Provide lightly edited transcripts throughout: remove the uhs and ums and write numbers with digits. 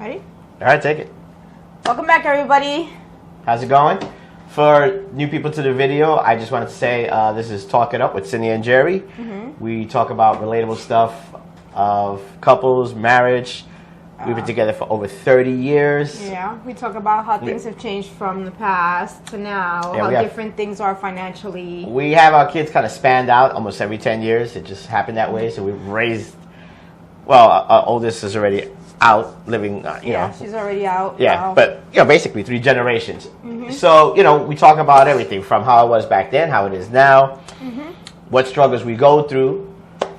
Ready? All right, take it. Welcome back, everybody. How's it going? For new people to the video, I just wanted to say this is Talk It Up with Cindy and Jerry. We talk about relatable stuff of couples, marriage. We've been together for over 30 years. Yeah, we talk about how things have changed from the past to now, how different things are financially. We have our kids kind of spanned out almost every 10 years. It just happened that way. So we've raised, well, our oldest is already out living, you know. She's already out. Yeah, but, you know, basically 3 generations. So, you know, we talk about everything from how it was back then, how it is now, what struggles we go through,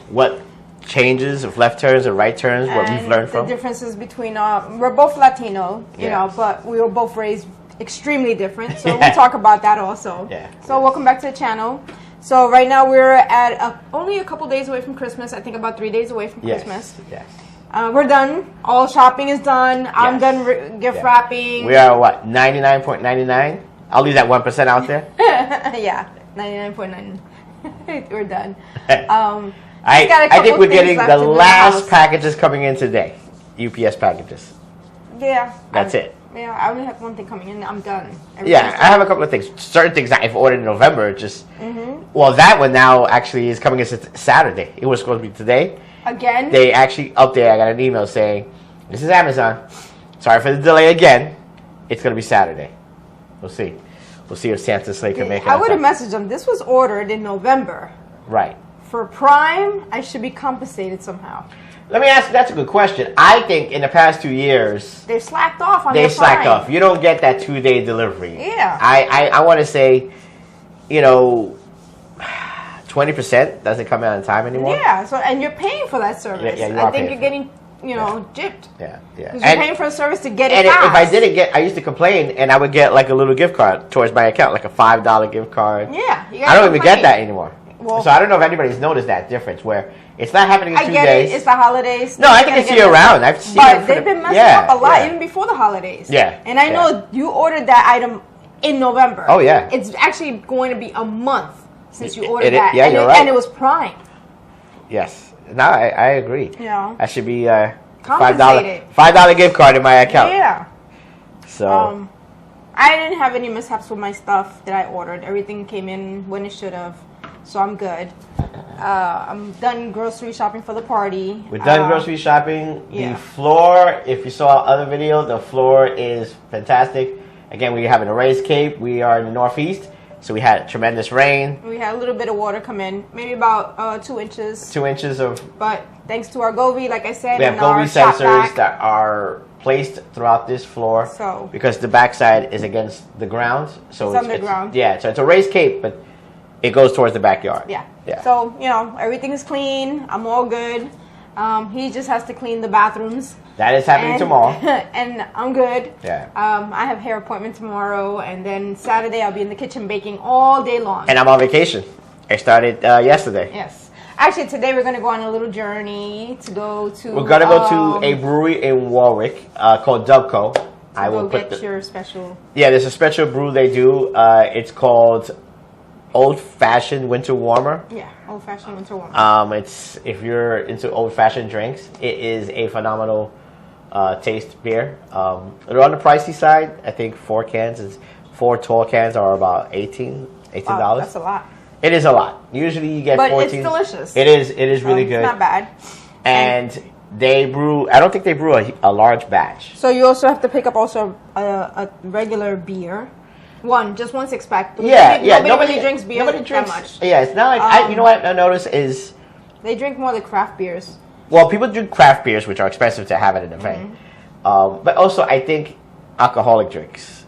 what changes of left turns and right turns, what we've learned from. The differences between, we're both Latino, you know, but we were both raised extremely different. So we'll talk about that also. So welcome back to the channel. So right now we're at only a couple days away from Christmas. I think about 3 days away from Christmas. Yes. We're done. All shopping is done. I'm done gift wrapping. We are what, 99.99? I'll leave that 1% out there. Yeah, 99.9. We're done. I think we're getting the last packages coming in today. UPS packages. Yeah. That's it. Yeah, I only have one thing coming in. I'm done. Yeah, I have a couple of things. Certain things that I've ordered in November, just... Well, that one now actually is coming in Saturday. It was supposed to be today. Again? They actually updated. I got an email saying, this is Amazon. Sorry for the delay again. It's going to be Saturday. We'll see. We'll see if Santa's sleigh can make it. I would have messaged them. This was ordered in November. Right. For Prime, I should be compensated somehow. Let me ask you, that's a good question. I think in the past 2 years... They slacked off on their Prime. They slacked off. You don't get that 2-day delivery. Yeah. I want to say, you know... 20% doesn't come out on time anymore. Yeah, so and you're paying for that service. Yeah, I think you're getting, you know, gypped. Yeah. Because you're paying for a service to get it and fast. If I didn't get, I used to complain, and I would get like a little gift card towards my account, like a $5 gift card. Yeah, I don't even get that anymore. Well, so I don't know if anybody's noticed that difference where it's not happening in 2 days. I get it. It's the holidays. No, I think it's year round. I've seen it. But they've been messing up a lot even before the holidays. Yeah. And I know you ordered that item in November. Oh yeah. It's actually going to be a month since you ordered that. Yeah, you're right. And it was Prime. Yes. No, I agree. Yeah. I should be $5 gift card in my account. Yeah. So. I didn't have any mishaps with my stuff that I ordered. Everything came in when it should have. So I'm good. I'm done grocery shopping for the party. We're done grocery shopping. Yeah. The floor, if you saw other video, the floor is fantastic. Again, we have an raised cape. We are in the Northeast. So we had tremendous rain. We had a little bit of water come in, maybe about 2 inches. 2 inches of... But thanks to our Govee, like I said, we have Govee sensors that are placed throughout this floor. So because the backside is against the ground. So it's underground. Yeah, so it's a raised cape, but it goes towards the backyard. Yeah. So, you know, everything is clean. I'm all good. He just has to clean the bathrooms. That is happening tomorrow. And I'm good. Yeah. I have hair appointment tomorrow, and then Saturday I'll be in the kitchen baking all day long. And I'm on vacation. I started yesterday. Yes. Actually, today we're going to go on a little journey to go to... We're going to go to a brewery in Warwick called Dubco. I will get your special... Yeah, there's a special brew they do. It's called Old Fashioned Winter Warmer. Yeah, Old Fashioned Winter Warmer. It's if you're into old fashioned drinks, it is a phenomenal taste beer. They're on the pricey side. I think 4 tall cans are about $18. Wow, that's a lot. It is a lot. Usually you get 14. But it's delicious. It is really good. It's not bad. And they brew. I don't think they brew a large batch. So you also have to pick up also a regular beer. Just one 6-pack. Nobody really drinks beer that much. Yeah, it's not like you know what I noticed is they drink more the craft beers. Well, people drink craft beers, which are expensive to have at an event. But also, I think alcoholic drinks.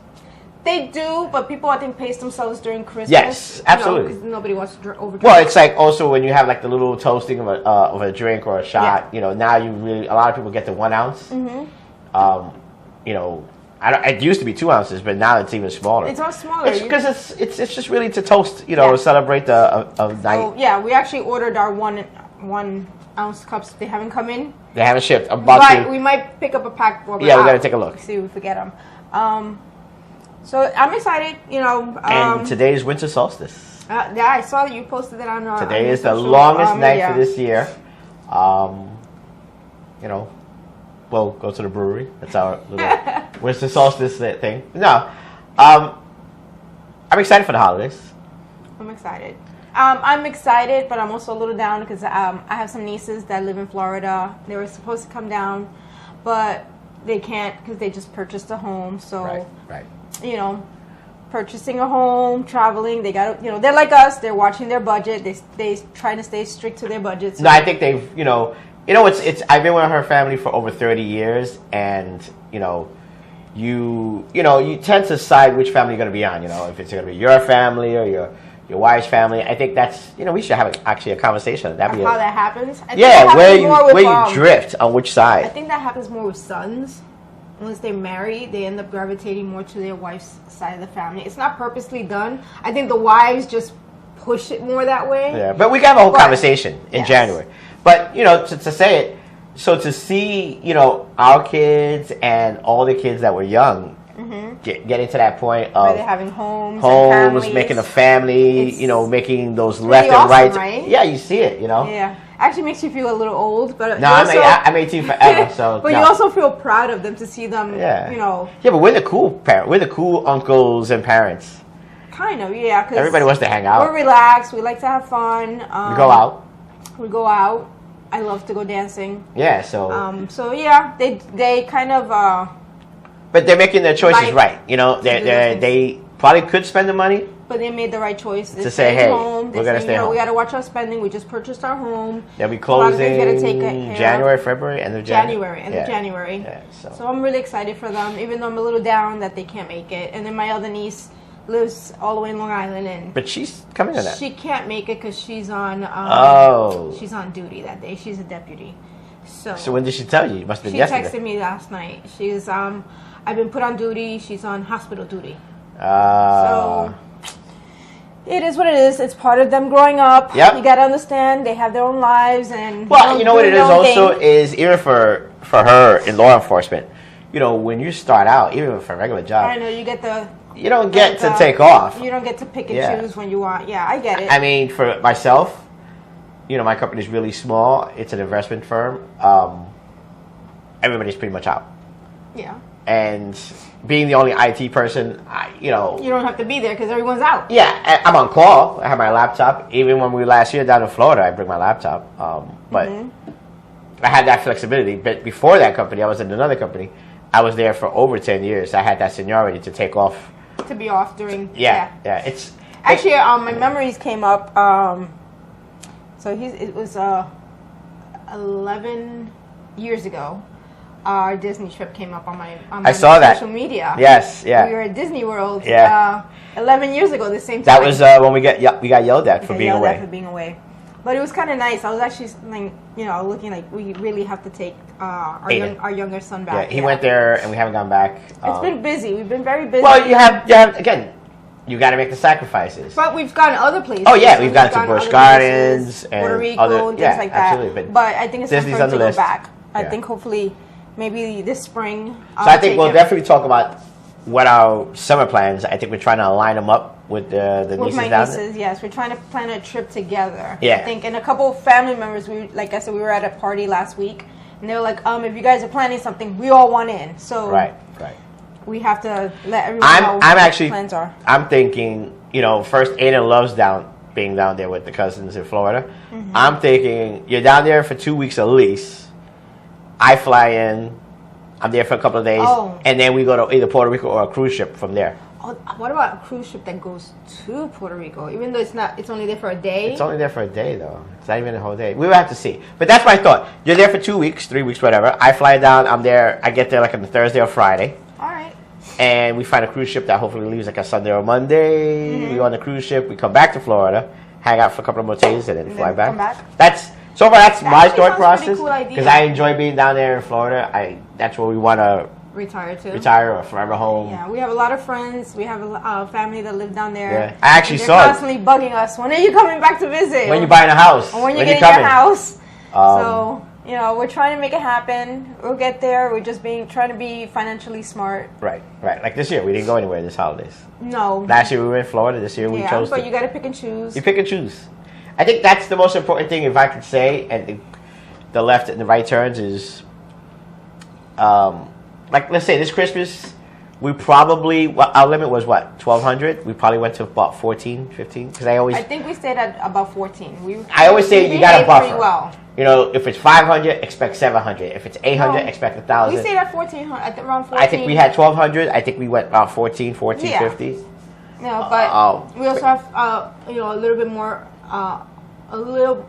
They do, but people I think pace themselves during Christmas. Yes, absolutely. Because nobody wants to overdrink. Well, it's like also when you have like the little toasting of a drink or a shot. You know, now a lot of people get the 1 ounce. You know. It used to be 2 ounces, but now it's even smaller. It's all smaller. It's because it's just really to toast, you know, celebrate the night. So, yeah, we actually ordered our 1 ounce cups. They haven't come in. They haven't shipped. We might pick up a pack. We gotta take a look. See if we forget them. So I'm excited. You know. And today's winter solstice. Yeah, I saw that you posted it on. Today is the longest night for this year. You know. we'll go to the brewery. That's our little Winter solstice thing. No, I'm excited for the holidays. I'm excited. I'm excited, but I'm also a little down because I have some nieces that live in Florida. They were supposed to come down, but they can't because they just purchased a home. So, right. You know, purchasing a home, traveling, they got to, you know, they're like us. They're watching their budget. They trying to stay strict to their budgets. No, I think they've, it's I've been with her family for over 30 years, and you tend to decide which family you're going to be on. If it's going to be your family or your wife's family. I think that's, we should have actually a conversation. That'd be how that happens. Where you drift on which side. I think that happens more with sons. Once they marry, they end up gravitating more to their wife's side of the family. It's not purposely done. I think the wives just push it more that way. Yeah, but we can have a whole conversation in January. But, to say it, so to see, our kids and all the kids that were young getting to that point of where they're having homes, making a family, making those left and right. Yeah, you see it, Yeah. Actually makes you feel a little old, but no, I'm 18 forever, so. But you also feel proud of them to see them, Yeah, but we're the cool parents. We're the cool uncles and parents. Kind of, yeah. Cause everybody wants to hang out. We're relaxed. We like to have fun. We go out. I love to go dancing. Yeah, so. So yeah, they kind of. But they're making their choices right. They probably could spend the money. But they made the right choice. To say, hey, home. We're going to stay home. We got to watch our spending. We just purchased our home. They'll be closing January, February, end of January. End of January. Yeah, so I'm really excited for them, even though I'm a little down that they can't make it. And then my other niece lives all the way in Long Island. But she's coming to that. She can't make it because she's on she's on duty that day. She's a deputy. So when did she tell you? It must have been yesterday. She texted me last night. She's I've been put on duty. She's on hospital duty. So it is what it is. It's part of them growing up. Yep. You got to understand they have their own lives and. Well, you know what it is also is even for her in law enforcement. When you start out, even for a regular job. I know you get the. You don't get to take off. You don't get to pick and choose when you want. Yeah, I get it. I mean, for myself, my company is really small. It's an investment firm. Everybody's pretty much out. Yeah. And being the only IT person, you don't have to be there because everyone's out. Yeah, I'm on call. I have my laptop. Even when we were last year down in Florida, I bring my laptop. But I had that flexibility. But before that company, I was in another company. I was there for over 10 years. I had that seniority to take off. To be off during. Yeah. It's actually my memories came up. So it was 11 years ago. Our Disney trip came up on my I saw social media. Yes, yeah. We were at Disney World 11 years ago, the same time. That was when we got yelled at for being away. But it was kind of nice. I was actually looking like we really have to take our younger son back. Yeah, he went there and we haven't gone back. It's been busy. We've been very busy. Well, you have again. You got to make the sacrifices. But we've gone other places. Oh yeah, we've gone to Busch Gardens and Puerto Rico and things like that. Absolutely. But I think it's time for him to go back. I Yeah. think hopefully maybe this spring. So I think we'll definitely talk about what our summer plans. I think we're trying to line them up with the nieces with my down nieces. there. Yes, we're trying to plan a trip together. Yeah. I think, and a couple of family members. Like I said, we were at a party last week, and they were like, "If you guys are planning something, we all want in." So right. We have to let everyone know what the plans are. I'm thinking, first Aiden loves being down there with the cousins in Florida. Mm-hmm. I'm thinking you're down there for 2 weeks at least. I fly in. I'm there for a couple of days, and then we go to either Puerto Rico or a cruise ship from there. Oh, what about a cruise ship that goes to Puerto Rico? Even though it's only there for a day? It's only there for a day, though. It's not even a whole day. We will have to see. But that's my thought. You're there for 2 weeks, 3 weeks, whatever. I fly down. I'm there. I get there like on a Thursday or Friday. All right. And we find a cruise ship that hopefully leaves like a Sunday or Monday. Mm-hmm. We go on the cruise ship. We come back to Florida, hang out for a couple of more days, and then fly back. That's my thought process. Because I enjoy being down there in Florida. That's where we want to retire or forever home. Yeah, we have a lot of friends. We have a family that live down there. Yeah, I actually saw they're constantly bugging us. When are you coming back to visit? When you buying a house? Or when you get your house? So we're trying to make it happen. We'll get there. We're just trying to be financially smart. Right. Like this year, we didn't go anywhere this holidays. No. Last year we were in Florida. This year we chose. But you got to pick and choose. You pick and choose. I think that's the most important thing, if I could say, and the left and the right turns is like let's say this Christmas, we probably, our limit was what, 1,200? We probably went to about 14, 15, because I think we stayed at about 14. I always say you got a buffer. Pretty well. You know, if it's 500, expect 700. If it's 800, expect 1,000. We stayed at 1,400, around 14. I think we had 1,200. I think we went about 1450. Yeah, but we also have, you know, a little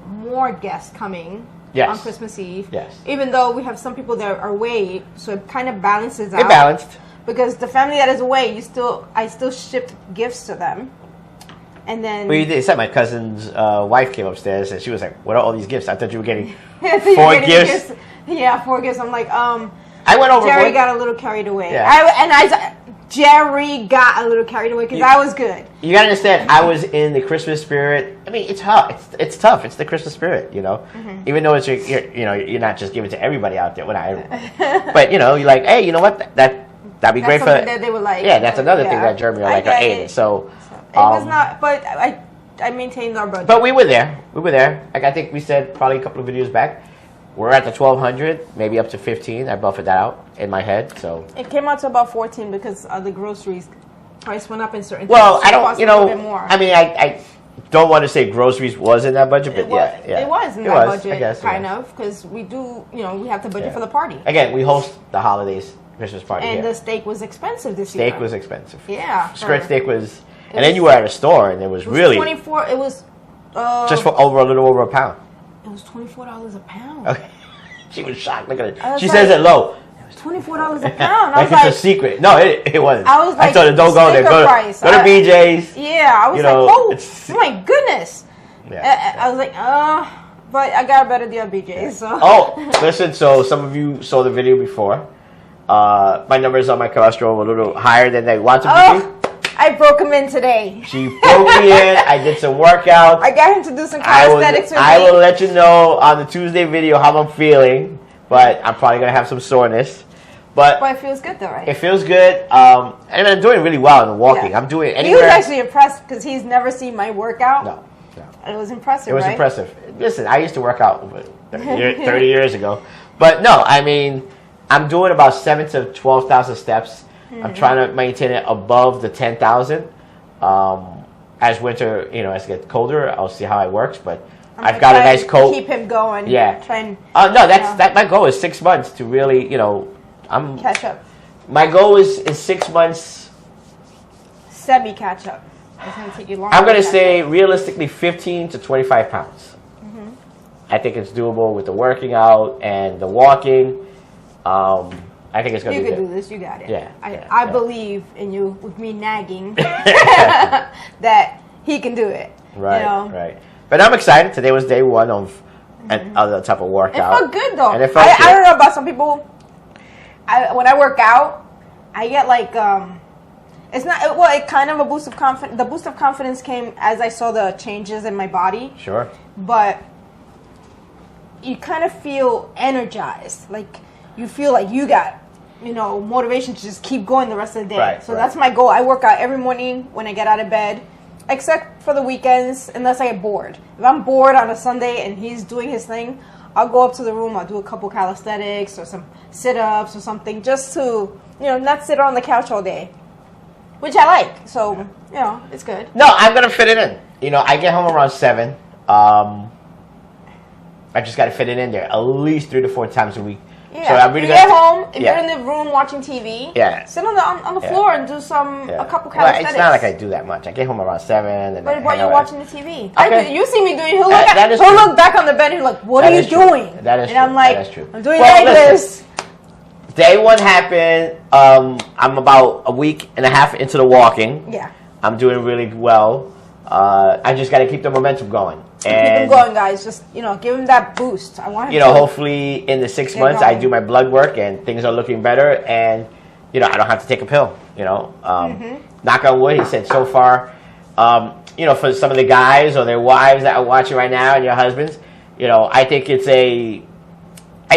more guests coming. Yes. On Christmas Eve. Yes. Even though we have some people that are away, so it kind of balances out. It balanced. Because the family that is away, I still shipped gifts to them. And then... Well, you did. It's like my cousin's wife came upstairs and she was like, what are all these gifts? I thought you were getting 4 gifts. Yeah, 4 gifts. I'm like, I went over. Jerry got a little carried away. Yeah. Jerry got a little carried away because I was good. You gotta understand, I was in the Christmas spirit. I mean, it's tough. It's tough. It's the Christmas spirit, you know. Mm-hmm. Even though it's you're not just giving it to everybody out there. But you know, you're like, hey, you know what? That'd be great for. That they would like. Yeah, that's another thing that Jeremy or Aiden. So it was not. But I maintained our budget. But we were there. Like I think we said probably a couple of videos back. We're at the 1,200, maybe up to 15. I buffered that out in my head, so it came out to about 14 because the groceries price went up in certain. Well, things, I don't, you know. More. I mean, I don't want to say groceries was in that budget, but it was in that budget, I guess, kind of, because we do, you know, we have to budget for the party. Again, we host the holidays Christmas party, and the steak was expensive this year. Steak was expensive. Yeah, skirt steak was, and then you were at a store, and it was really 24. It was just for a little over a pound. It was $24 a pound. Okay. She was shocked. Look at it. She says it low. $24 a pound. I was like, it's a secret. No, it wasn't. I was like, I told her, don't go there. Go to BJ's. Yeah, I was like, oh my goodness. Yeah, I was like, but I got a better deal at BJ's. So. Oh, listen. So some of you saw the video before. My numbers on my cholesterol were a little higher than they want to be. I broke him in today. She broke me in. I did some workouts. I got him to do some calisthenics with me. I will let you know on the Tuesday video how I'm feeling, but I'm probably going to have some soreness. But it feels good though, right? It feels good. And I'm doing really well in the walking. Yeah. I'm doing anywhere. He was actually impressed because he's never seen my workout. No. It was impressive, It was impressive. Listen, I used to work out 30 years ago. But no, I mean, I'm doing about 7,000 to 12,000 steps. Mm-hmm. I'm trying to maintain it above the 10,000. As winter, you know, as it gets colder, I'll see how it works. But I've got a nice coat. Keep him going. Yeah. No, that's my goal is 6 months to really, you know, catch up. My goal is in 6 months. Semi catch up. It's going to take you longer. I'm going to say realistically 15 to 25 pounds. Mm-hmm. I think it's doable with the working out and the walking. I think it's going to be good. You can do this. You got it. Yeah. I believe in you with me nagging that he can do it. Right. You know? Right. But I'm excited. Today was day 1 of another type of workout. It felt good though. And it felt good. I don't know about some people. When I work out, I get like it's not it kind of a boost of confidence. The boost of confidence came as I saw the changes in my body. Sure. But you kind of feel energized, like you feel like you got, you know, motivation to just keep going the rest of the day. Right, so that's my goal. I work out every morning when I get out of bed, except for the weekends, unless I get bored. If I'm bored on a Sunday and he's doing his thing, I'll go up to the room. I'll do a couple calisthenics or some sit-ups or something, just to, you know, not sit on the couch all day, which I like. So, you know, it's good. No, I'm gonna fit it in. You know, I get home around 7. I just got to fit it in there at least 3 to 4 times a week. Yeah. So I'm really you get home, if you're in the room watching TV, sit on the floor and do a couple calisthenics. Well, it's not like I do that much. I get home around 7. And but while you're watching the TV. Okay. You see me doing it. He'll look back on the bed and he's like, what are you doing? That is true. And I'm like, I'm doing this. Day 1 happened. I'm about a week and a half into the walking. Yeah. I'm doing really well. I just got to keep the momentum going. And keep him going, guys. Just, you know, give him that boost. I want him to hopefully in the 6 months I do my blood work and things are looking better and, you know, I don't have to take a pill, you know. Knock on wood, he said so far, you know, for some of the guys or their wives that are watching right now and your husbands, you know, I think I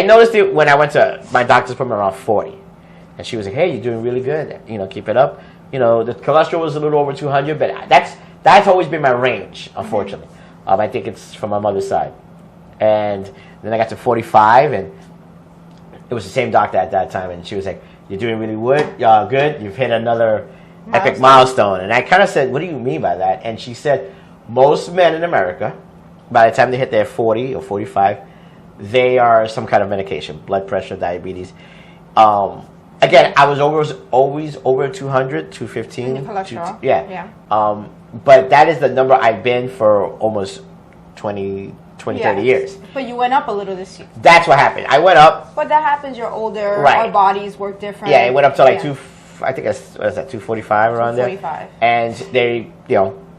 noticed it when I went to my doctor's appointment around 40. And she was like, hey, you're doing really good. You know, keep it up. You know, the cholesterol was a little over 200, but that's always been my range, unfortunately. I think it's from my mother's side. And then I got to 45, and it was the same doctor at that time, and she was like, "You're doing really good. You've hit another epic milestone." And I kind of said, "What do you mean by that?" And she said, "Most men in America, by the time they hit their 40 or 45, they are some kind of medication, blood pressure, diabetes." Again, I was always over 200, 215. Cholesterol. Yeah. But that is the number I've been for almost 20, 30 years. But you went up a little this year. That's what happened. I went up. But that happens. You're older. Right. Our bodies work different. Yeah, it went up to like I think that's, what is that, 245 around 245. there. And they,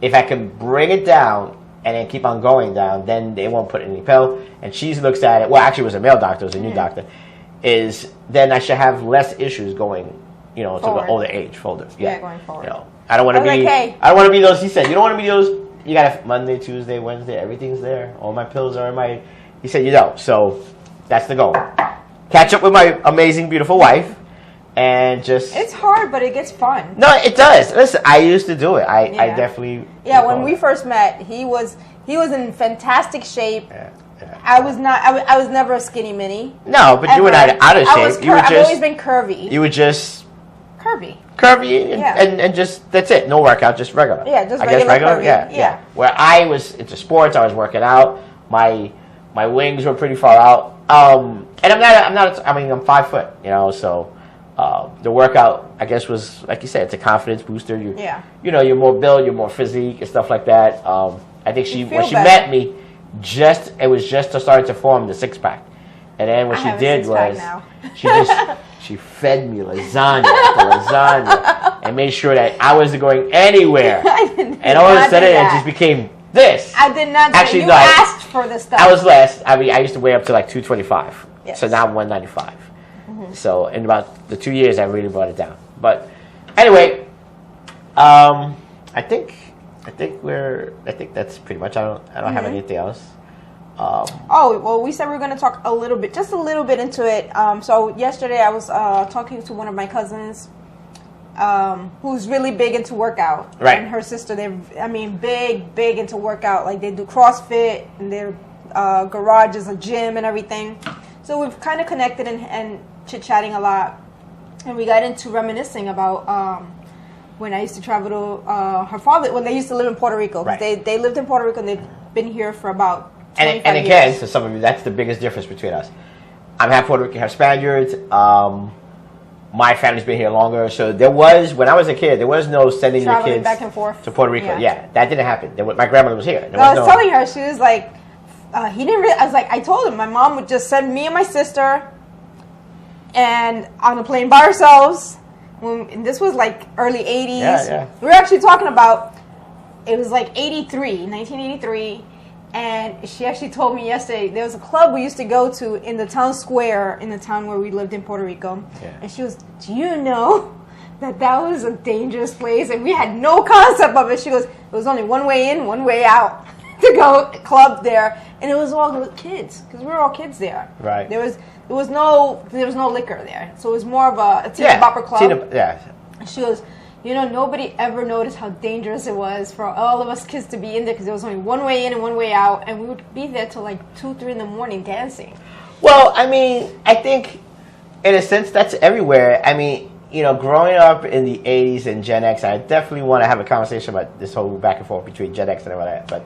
if I can bring it down and then keep on going down, then they won't put any pill. And she looks at it. Well, actually, it was a male doctor. It was a new doctor. Then I should have less issues going, to the older age, going forward. I don't want to be. Like, hey. I don't want to be those. He said, "You don't want to be those. You got Monday, Tuesday, Wednesday. Everything's there. All my pills are in my." He said, "You don't." So that's the goal. Catch up with my amazing, beautiful wife, and just. It's hard, but it gets fun. No, it does. Listen, I used to do it. I definitely. Yeah, when we first met, he was in fantastic shape. Yeah. I was not. I was never a skinny mini. No, but you were not out of shape. I've always been curvy. You were just curvy and just that's it. No workout, just regular. Yeah, just regular. Curvy. Yeah. Where I was into sports, I was working out. My wings were pretty far out. And I'm not. I mean, I'm 5 foot. So the workout, I guess, was like you said, it's a confidence booster. You're more built, you're more physique and stuff like that. I think when she met me. It was just starting to form the 6-pack, and then what she did was she fed me lasagna after lasagna and made sure that I wasn't going anywhere. And all of a sudden it just became this. I did not. Actually, you asked for this stuff. I was less. I mean, I used to weigh up to like 225. Yes. So now I'm 195. Mm-hmm. So in about the 2 years, I really brought it down. But anyway, I think that's pretty much. I don't have anything else. We said we were going to talk just a little bit into it. So yesterday I was talking to one of my cousins, who's really big into workout. Right. And her sister, big into workout. Like they do CrossFit, and their garage is a gym and everything. So we've kind of connected and chit-chatting a lot, and we got into reminiscing about. When I used to travel to her father, when they used to live in Puerto Rico. Right. They lived in Puerto Rico, and they've been here for about 25 years. And again, to some of you, that's the biggest difference between us. I'm half Puerto Rican, half Spaniards. My family's been here longer. So when I was a kid, there was no sending your kids back and forth to Puerto Rico. Yeah, that didn't happen. My grandmother was here. I was telling her, she was like, he didn't really, I was like, I told him, my mom would just send me and my sister and on a plane by ourselves. And this was like early 80s. Yeah. We were actually talking about, it was like 1983. And she actually told me yesterday, there was a club we used to go to in the town square, in the town where we lived in Puerto Rico. Yeah. And she was, do you know that was a dangerous place? And we had no concept of it. She goes, it was only one way in, one way out to go club there. And it was all kids, because we were all kids there. Right. There was no liquor there, so it was more of a Tina Bopper club. And she goes, nobody ever noticed how dangerous it was for all of us kids to be in there, because there was only one way in and one way out, and we would be there till like 2, 3 in the morning dancing. Well, I mean, I think in a sense that's everywhere. I mean, growing up in the 80s and Gen X, I definitely want to have a conversation about this whole back and forth between Gen X and all that, but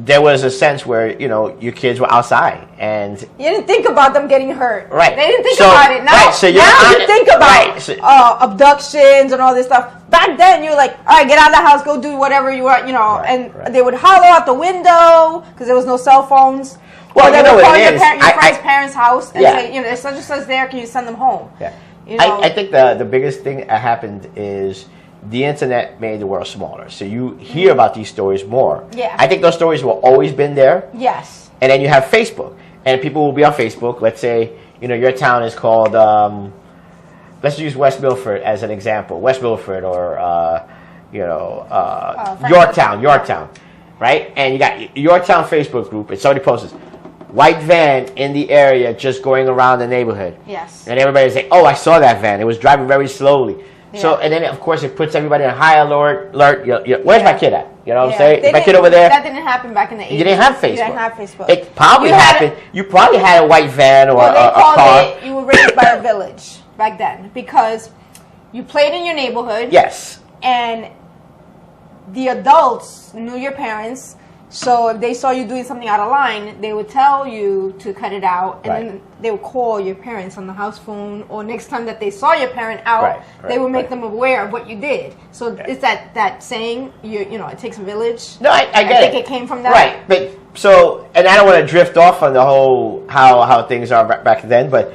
there was a sense where, your kids were outside and... You didn't think about them getting hurt. Right. They didn't think about it. Now, now you think about abductions and all this stuff. Back then, you were like, all right, get out of the house, go do whatever you want, and they would holler out the window because there was no cell phones. Well, they would call your friend's parents' house and say, there's such and such there, can you send them home? Yeah. I think the biggest thing that happened is... the internet made the world smaller, so you hear about these stories more. Yeah. I think those stories will always been there. Yes. And then you have Facebook, and people will be on Facebook. Let's say, your town is called, let's use West Milford as an example. West Milford or, Yorktown, right? And you got Yorktown Facebook group, and somebody posts, white van in the area just going around the neighborhood. Yes. And everybody's like, oh, I saw that van. It was driving very slowly. Yeah. So, and then, of course, it puts everybody on high alert. Where's my kid at? You know what I'm saying? If my kid over there, that didn't happen back in the 80s. You didn't have Facebook. You didn't have Facebook. It probably happened. You probably had a white van or a car. You were raised by a village back then because you played in your neighborhood. Yes. And the adults knew your parents. So if they saw you doing something out of line, they would tell you to cut it out, and then they would call your parents on the house phone, or next time that they saw your parent out, they would make them aware of what you did. So it's that saying, you know, it takes a village. No, I get I think it came from that. Right, but so, and I don't want to drift off on the whole how things are back then, but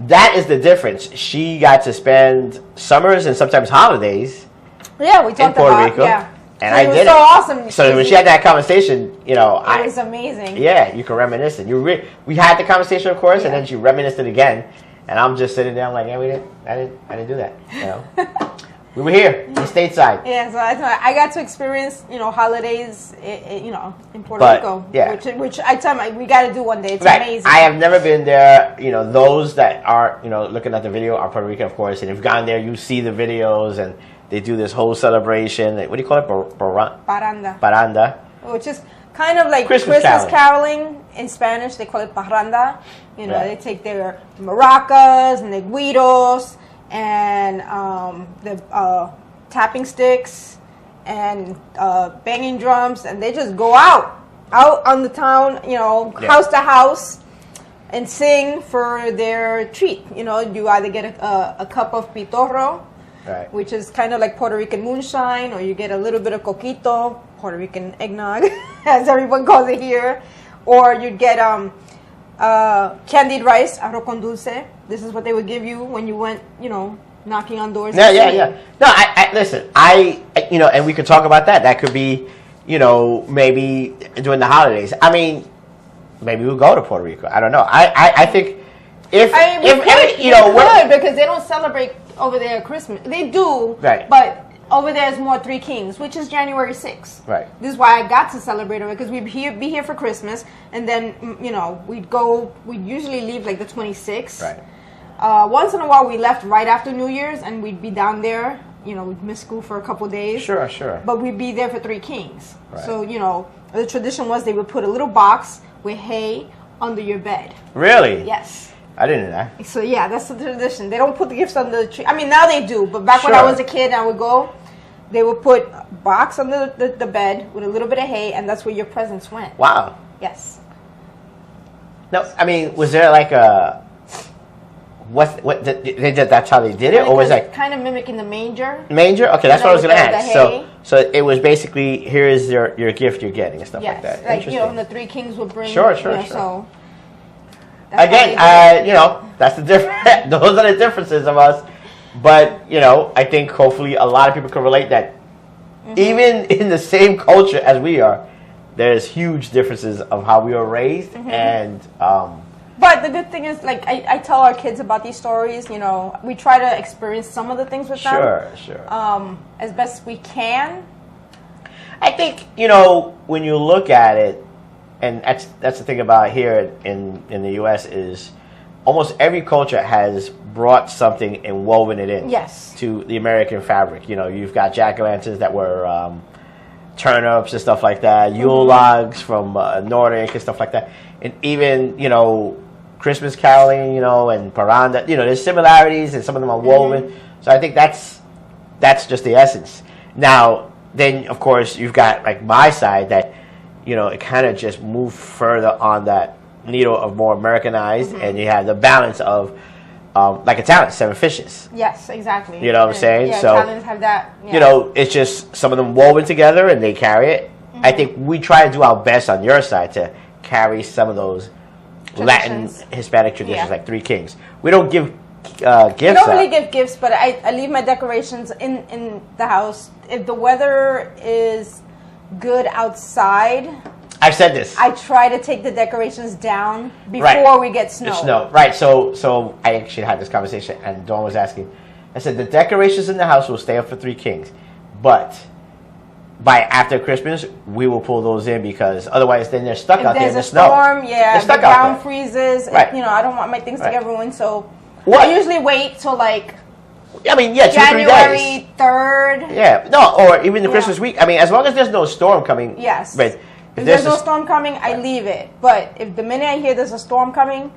that is the difference. She got to spend summers and sometimes holidays. Yeah, we talked in Puerto about Rico. Yeah. And so I it was did so it. awesome. So when she had that conversation, you know, it was amazing. Yeah, you can reminisce it. We had the conversation, of course, and then she reminisced it again, and I'm just sitting there, I'm like, yeah, I didn't do that. You know, we were here, in stateside. Yeah, so I got to experience, you know, holidays, you know, in Puerto Rico. Yeah. Which I tell me we got to do one day. It's right. amazing. I have never been there. You know, those that are, you know, looking at the video are Puerto Rican, of course, and if you've gone there, you see the videos and. They do this whole celebration. What do you call it? Parranda. Parranda. Which is kind of like Christmas caroling. In Spanish. They call it parranda. You know, they take their maracas and their guiros and the tapping sticks and banging drums, and they just go out on the town, you know, house to house, and sing for their treat. You know, you either get a cup of pitorro, which is kind of like Puerto Rican moonshine, or you get a little bit of coquito, Puerto Rican eggnog, as everyone calls it here, or you get candied rice, arroz con dulce. This is what they would give you when you went, you know, knocking on doors. Yeah. No, I listen. You know, and we could talk about that. That could be, you know, maybe during the holidays. I mean, maybe we'll go to Puerto Rico. I don't know. I think if you know, because they don't celebrate over there Christmas. They do, but over there is more Three Kings, which is January 6th. Right. This is why I got to celebrate it, because we'd be here for Christmas, and then, you know, we'd usually leave like the 26th. Right. Once in a while we left right after New Year's, and we'd be down there, you know, we'd miss school for a couple of days. Sure. But we'd be there for Three Kings. Right. So, you know, the tradition was they would put a little box with hay under your bed. Really? Yes. I didn't know that. So yeah, that's the tradition. They don't put the gifts under the tree. I mean, now they do, but back when I was a kid, I would go. They would put a box under the bed with a little bit of hay, and that's where your presents went. Wow. Yes. No, I mean, was there like a that's how they did it, or was that kind of mimicking the manger? Manger? Okay, that's what I was going to ask. So it was basically, here is your gift you're getting and stuff like that. Like, you know, and the Three Kings would bring. Sure. So. Again, you know, that's the difference. Those are the differences of us. But, you know, I think hopefully a lot of people can relate that even in the same culture as we are, there's huge differences of how we were raised. And but the good thing is, like, I tell our kids about these stories. You know, we try to experience some of the things with them. Sure. As best we can. I think, you know, when you look at it, and that's the thing about here in the U.S. is almost every culture has brought something and woven it in to the American fabric. You know, you've got jack-o'-lanterns that were turnips and stuff like that, Yule logs from Nordic and stuff like that, and even, you know, Christmas caroling, you know, and parranda. You know, there's similarities, and some of them are woven. So I think that's just the essence. Now, then of course you've got like my side that, you know, it kind of just moved further on that needle of more Americanized, and you have the balance of like Italians, Seven Fishes. Yes, exactly. You know what I'm saying? Yeah, so Italians have that. Yeah. You know, it's just some of them woven together and they carry it. I think we try to do our best on your side to carry some of those Latin Hispanic traditions, like Three Kings. We don't give gifts. We don't really give gifts, but I leave my decorations in the house. If the weather is good outside, I've said this. I try to take the decorations down before we get snow. Right. So I actually had this conversation, and Dawn was asking. I said the decorations in the house will stay up for Three Kings, but by after Christmas we will pull those in, because otherwise then they're stuck out there in the snow. If there's a storm, they're stuck the ground freezes. Right. You know, I don't want my things to get ruined, so I usually wait till like I mean, yeah, 2 or 3 days. January 3rd. Yeah, no, or even the Christmas week. I mean, as long as there's no storm coming. Yes. But if there's no storm coming, I leave it. But if the minute I hear there's a storm coming,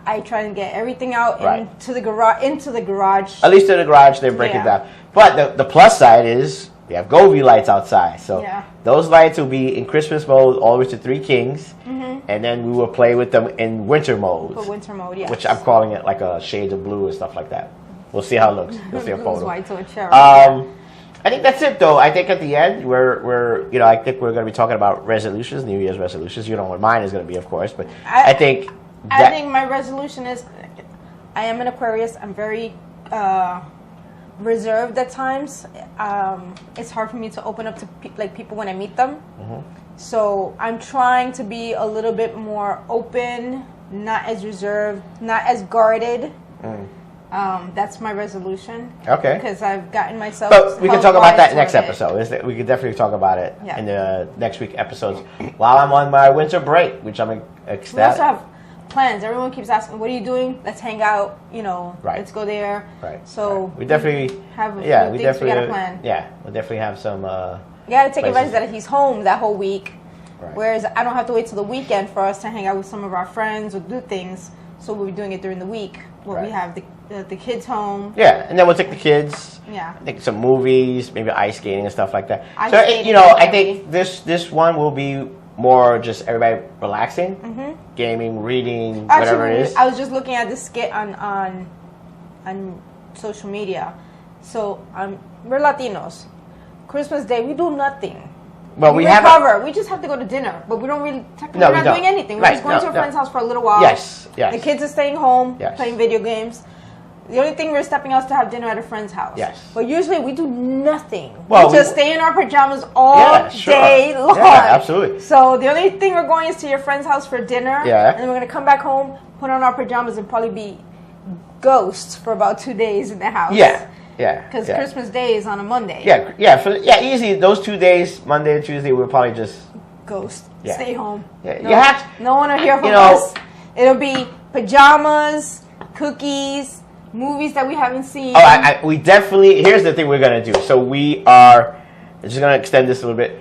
I try and get everything out into the garage. At least in the garage, they break it down. But the plus side is we have Govee lights outside. So those lights will be in Christmas mode all the way to Three Kings. And then we will play with them in winter mode. For winter mode, yes. Which I'm calling it like a shades of blue and stuff like that. We'll see how it looks. We'll see a photo. White, so I think that's it, though. I think at the end, I think we're going to be talking about resolutions, New Year's resolutions. You know what mine is going to be, of course. But I think my resolution is, I am an Aquarius. I'm very reserved at times. It's hard for me to open up to people when I meet them. So I'm trying to be a little bit more open, not as reserved, not as guarded. That's my resolution. Okay. Because I've gotten myself. But we can talk about that next episode. We could definitely talk about it in the next week episodes while I'm on my winter break, which I'm ecstatic. We also have plans. Everyone keeps asking, "What are you doing? Let's hang out. Let's go there." Right. So we definitely have a few things we gotta plan. Yeah, we'll definitely have some. You gotta take advantage that he's home that whole week, whereas I don't have to wait till the weekend for us to hang out with some of our friends or do things. So we'll be doing it during the week where we have the kids home. Yeah, and then we'll take the kids. Yeah. I think some movies, maybe ice skating and stuff like that. Skating, I think this one will be more just everybody relaxing, gaming, reading, whatever it is. I was just looking at this skit on social media. So we're Latinos. Christmas Day, we do nothing. Well, we recover. We just have to go to dinner, but we don't really. Technically, we're not doing anything. We're just going to a friend's house for a little while. Yes. The kids are staying home, playing video games. The only thing we're stepping out is to have dinner at a friend's house. Yes. But usually we do nothing. Well, we just stay in our pajamas all day long. Yeah, absolutely. So the only thing we're going is to your friend's house for dinner. Yeah. And then we're going to come back home, put on our pajamas, and probably be ghosts for about 2 days in the house. Yeah. Yeah. Because Christmas Day is on a Monday. Yeah. Easy. Those 2 days, Monday and Tuesday, we'll probably just ghost. Stay home. Yeah. No one will hear from us. It'll be pajamas, cookies, movies that we haven't seen. We definitely. Here's the thing we're gonna do. So we are just gonna extend this a little bit.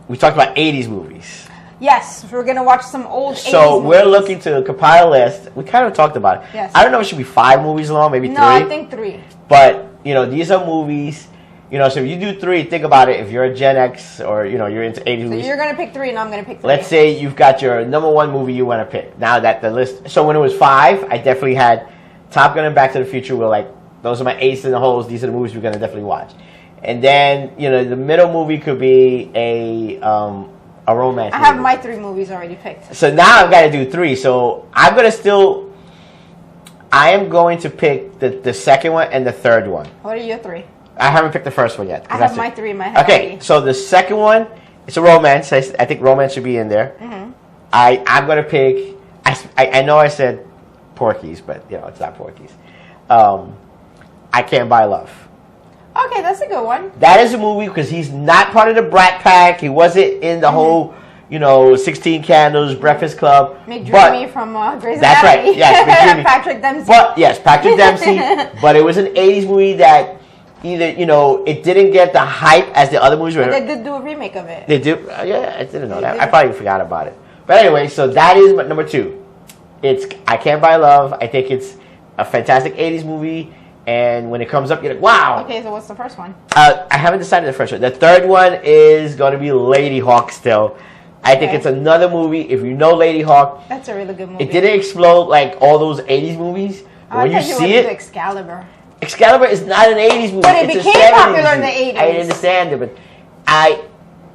We talked about 80s movies. Yes, we're gonna watch some old 80s So movies. we're looking to compile a list. We kind of talked about it. Yes. I don't know if it should be 5 movies long, maybe 3. No, I think 3. But these are movies. So if you do 3, think about it. If you're a Gen X or you're into 80s movies. So you're gonna pick 3, and I'm gonna pick 3. Let's say you've got your number 1 movie you want to pick. Now that the list. So when it was 5, I definitely had Top Gun and Back to the Future. Were like, those are my aces in the holes. These are the movies we're gonna definitely watch. And then the middle movie could be a romance. I have my 3 movies already picked. So now I've got to do 3. So I am going to pick the second one and the third one. What are your 3? I haven't picked the first one yet. I have my 3 in my head. Okay, already. so the second one, it's a romance. I think romance should be in there. I'm going to pick. I know I said Porky's, but it's not Porky's. I Can't Buy Love. Okay, that's a good one. That is a movie because he's not part of the Brat Pack. He wasn't in the whole, 16 Candles, Breakfast Club. McDreamy from Grey's Anatomy. That's right. Yes, McDreamy. Patrick Dempsey. But yes, Patrick Dempsey. But it was an 80s movie that either it didn't get the hype as the other movies. But they did do a remake of it. They do. Yeah, I didn't know that. I probably forgot about it. But anyway, so that is number 2. It's I Can't Buy Love. I think it's a fantastic 80s movie. And when it comes up, you're like, wow. Okay, so what's the first one? I haven't decided the first one. The third one is going to be Lady Hawk still. I think it's another movie. If you know Lady Hawk. That's a really good movie. It didn't explode like all those 80s movies. When you see it. Excalibur. Excalibur is not an 80s movie. But it became popular in the 80s. I understand it, but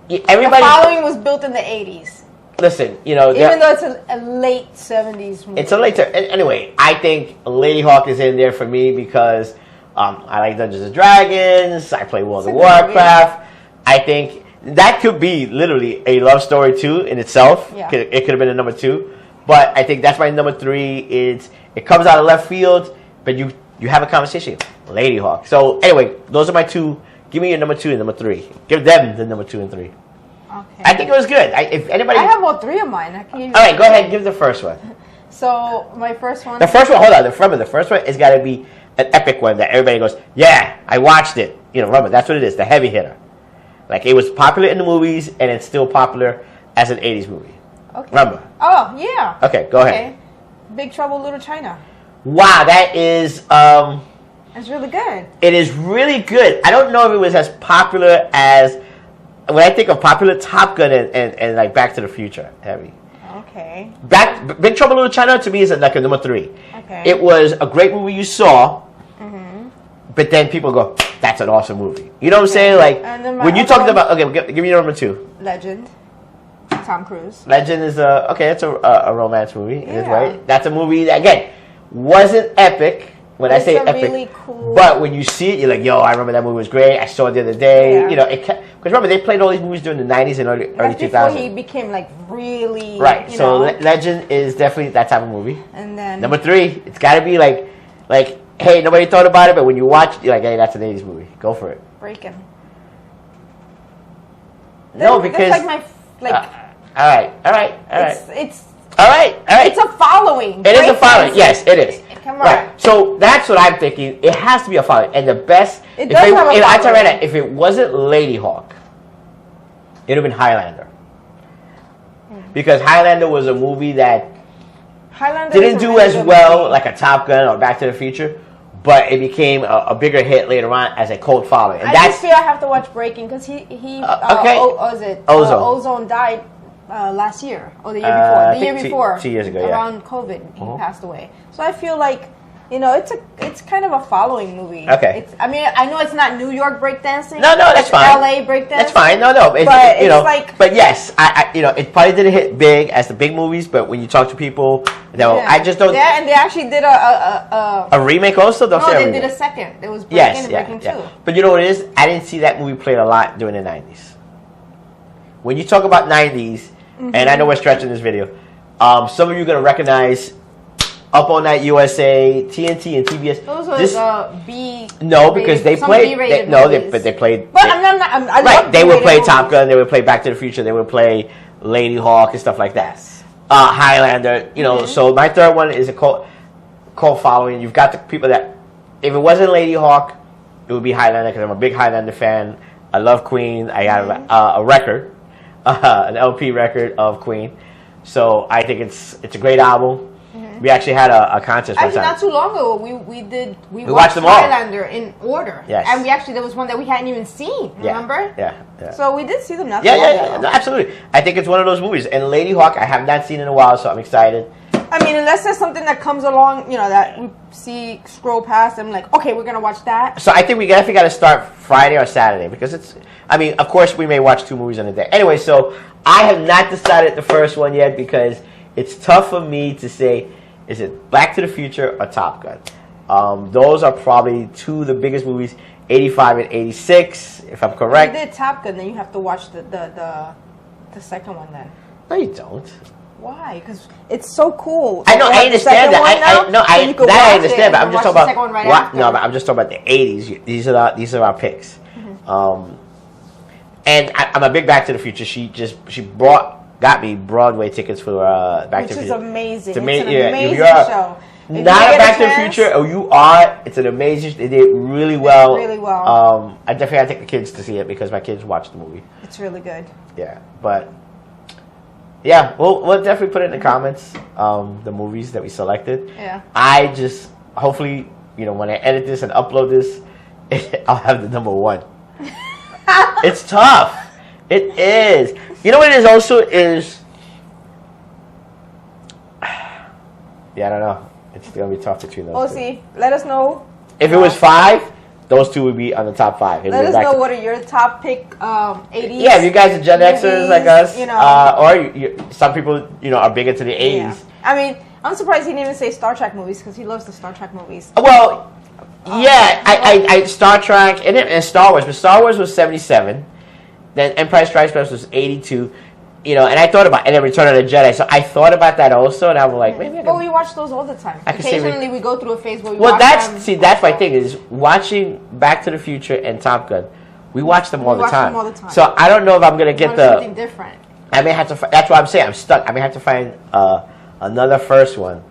The everybody. following was built in the 80s. Listen, even though it's a late 70s movie. It's a later. Anyway, I think Lady Hawk is in there for me because I like Dungeons and Dragons. I play World of Warcraft. I think that could be literally a love story too in itself. Yeah. It could have been a number 2, but I think that's my number 3. It comes out of left field, but you have a conversation. Lady Hawk. So anyway, those are my 2. Give me your number 2 and number 3. Give them the number 2 and 3. Okay. I think it was good. If anybody, I have all 3 of mine. All right, go ahead. Give the first one. So my first one. The first one. Hold on. The first one has got to be an epic one that everybody goes, yeah, I watched it. You know, remember, that's what it is, the heavy hitter. Like, it was popular in the movies, and it's still popular as an 80s movie. Okay. Remember? Oh, yeah. Okay, go ahead. Big Trouble in Little China. Wow, that is... It's really good. It is really good. I don't know if it was as popular as... When I think of popular, Top Gun and like Back to the Future, heavy. Okay. Big Trouble in Little China, to me, is like a number 3. Okay. It was a great movie you saw, but then people go, that's an awesome movie. You know what I'm saying? Like, when you talked about... Okay, give me number 2. Legend. Tom Cruise. Legend is it's a romance movie. Yeah. It is, right? That's a movie that, again, wasn't epic. When I say epic, really cool. But when you see it, you're like, yo, I remember that movie was great. I saw it the other day. Yeah. You know, because remember, they played all these movies during the 90s and early 2000s. Before he became, like, really... Right. So know. Legend is definitely that type of movie. And then... Number 3, it's got to be like, hey, nobody thought about it, but when you watch it, you're like, hey, that's an 80s movie. Go for it. Breaking. No, because... That's like my... all right. It's all right. It's a following. It is a following. Yes, it is. Come on. Right. So that's what I'm thinking. It has to be a following. And the best... It does have a following. I tell you right now, if it wasn't Lady Hawk, it would have been Highlander. Because Highlander was a movie that didn't do as well like a Top Gun or Back to the Future, but it became a bigger hit later on as a cult following. And I just feel I have to watch Breaking because Ozone died last year or the year before. The year before, 2 years ago, around COVID, he passed away. So I feel like it's kind of a following movie. Okay. I know it's not New York breakdancing. No, that's fine. LA breakdancing. That's fine. No. But yes, it probably didn't hit big as the big movies. But when you talk to people, I just don't. Yeah, and they actually did a remake also. They did a second. It was Breaking and Breaking 2. But you know what it is? I didn't see that movie played a lot during the 90s. When you talk about 90s, and I know we're stretching this video, some of you are gonna recognize Up All Night USA, TNT, and TBS. Those were B. No, because they played. But they played. But I right, they would play Top Gun. They would play Back to the Future. They would play Lady Hawk and stuff like that. Highlander. So my third one is a cult following. You've got the people that, if it wasn't Lady Hawk, it would be Highlander because I'm a big Highlander fan. I love Queen. I got a record, an LP record of Queen. So I think it's a great album. We actually had a contest one time. Not too long ago, we watched them all. Highlander in order. Yes. And there was one that we hadn't even seen, remember? Yeah. So we did see them not too long ago. No, absolutely. I think it's one of those movies. And Lady Hawk, I have not seen in a while, so I'm excited. Unless there's something that comes along, that we see, scroll past, I'm like, okay, we're going to watch that. So I think we definitely got to start Friday or Saturday because of course we may watch 2 movies in a day. Anyway, so I have not decided the first one yet because it's tough for me to say, is it Back to the Future or Top Gun? Those are probably 2 of the biggest movies, 85 and 86, if I'm correct. If you did Top Gun, then you have to watch the second one then. No, you don't. Why? Because it's so cool. I know, I understand that. I understand, but I'm just talking about but I'm just talking about the 80s. These are our picks. And I'm a big Back to the Future. She got me Broadway tickets for Back to the Future. Which is amazing. It's an amazing show. Not a Back to the Future, or you are. It's an amazing. They did really well. Really well. I definitely had to take the kids to see it because my kids watched the movie. It's really good. Yeah, but yeah, we'll definitely put it in the comments. The movies that we selected. Yeah. I just hopefully when I edit this and upload this, I'll have the number 1. It's tough. It is. You know what it is also is... Yeah, I don't know. It's going to be tough between those We'll see. Let us know. If it was 5, those 2 would be on the top 5. Let us know what are your top pick 80s. Yeah, if you guys are Gen Xers like us, or some people, are big into the 80s. Yeah. I'm surprised he didn't even say Star Trek movies because he loves the Star Trek movies. Well, I Star Trek and Star Wars, but Star Wars was 77. Then Empire Strikes Back was 82. And I thought about, and then Return of the Jedi. So I thought about that also, and I was like, maybe I can. But we watch those all the time. Occasionally, we go through a phase where we watch them. That's my thing is watching Back to the Future and Top Gun. We watch them all the time. So I don't know if I'm gonna get something different. I may have to. That's what I'm saying. I'm stuck. I may have to find another first one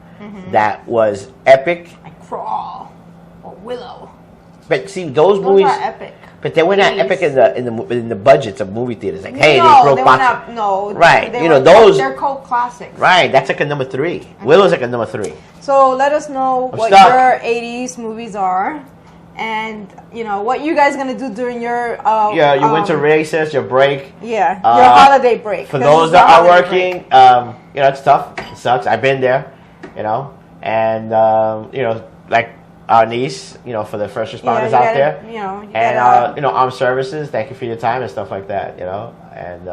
that was epic. Like Crawl or Willow. But see, those Those movies are epic. But they were not epic in the budgets of movie theaters. Like, hey, no, they broke box. Right. You know, those. They're cult classics. Right. That's like a number 3. Willow's like a number 3. So let us know what your 80s movies are. And, you know, what you guys going to do during your... your winter recess, your break. Yeah, your holiday break. For those that are working, you know, it's tough. It sucks. I've been there, you know. And, you know, like our niece, you know, for the first responders out there. You know, and, you know, armed services, thank you for your time and stuff like that, you know. And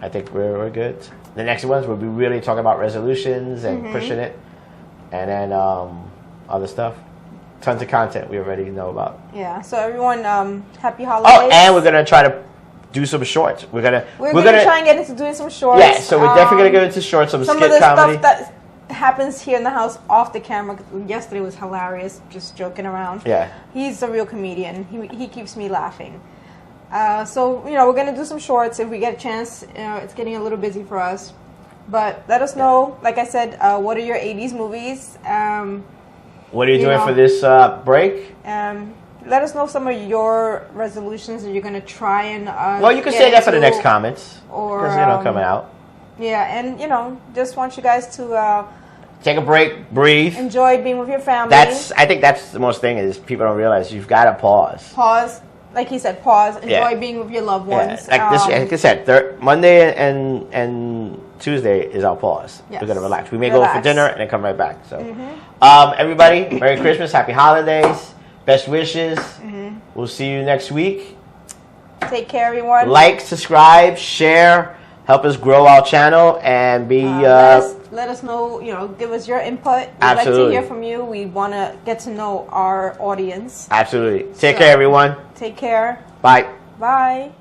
I think we're good. The next ones, we'll be really talking about resolutions and pushing it. And then other stuff. Tons of content we already know about. Yeah. So everyone, happy holidays. Oh, and we're gonna try to do some shorts. We're gonna try and get into doing some shorts. Yeah. So we're definitely gonna go into shorts, some skit of the comedy. Stuff that happens here in the house off the camera. Yesterday was hilarious, just joking around. Yeah. He's a real comedian. He keeps me laughing. So you know, we're gonna do some shorts if we get a chance. You know, it's getting a little busy for us, but let us know. Like I said, what are your '80s movies? What are you doing for this break? Let us know some of your resolutions that you're going to try and well, you can say that for the next comments. Or, because, you know, coming out. Yeah, and, you know, just want you guys to... take a break, breathe. Enjoy being with your family. I think that's the most thing is people don't realize you've got to pause. Pause. Like he said, pause. Enjoy being with your loved ones. Yeah. Like I said, Monday and Tuesday is our pause. Yes. We're going to relax. We may go for dinner and then come right back. So, everybody, Merry Christmas, Happy Holidays, best wishes. We'll see you next week. Take care, everyone. Like, subscribe, share, help us grow our channel, and be... let us know, you know, give us your input. We'd Absolutely. like to hear from you. We want to get to know our audience. Absolutely. Take care, everyone. Take care. Bye. Bye.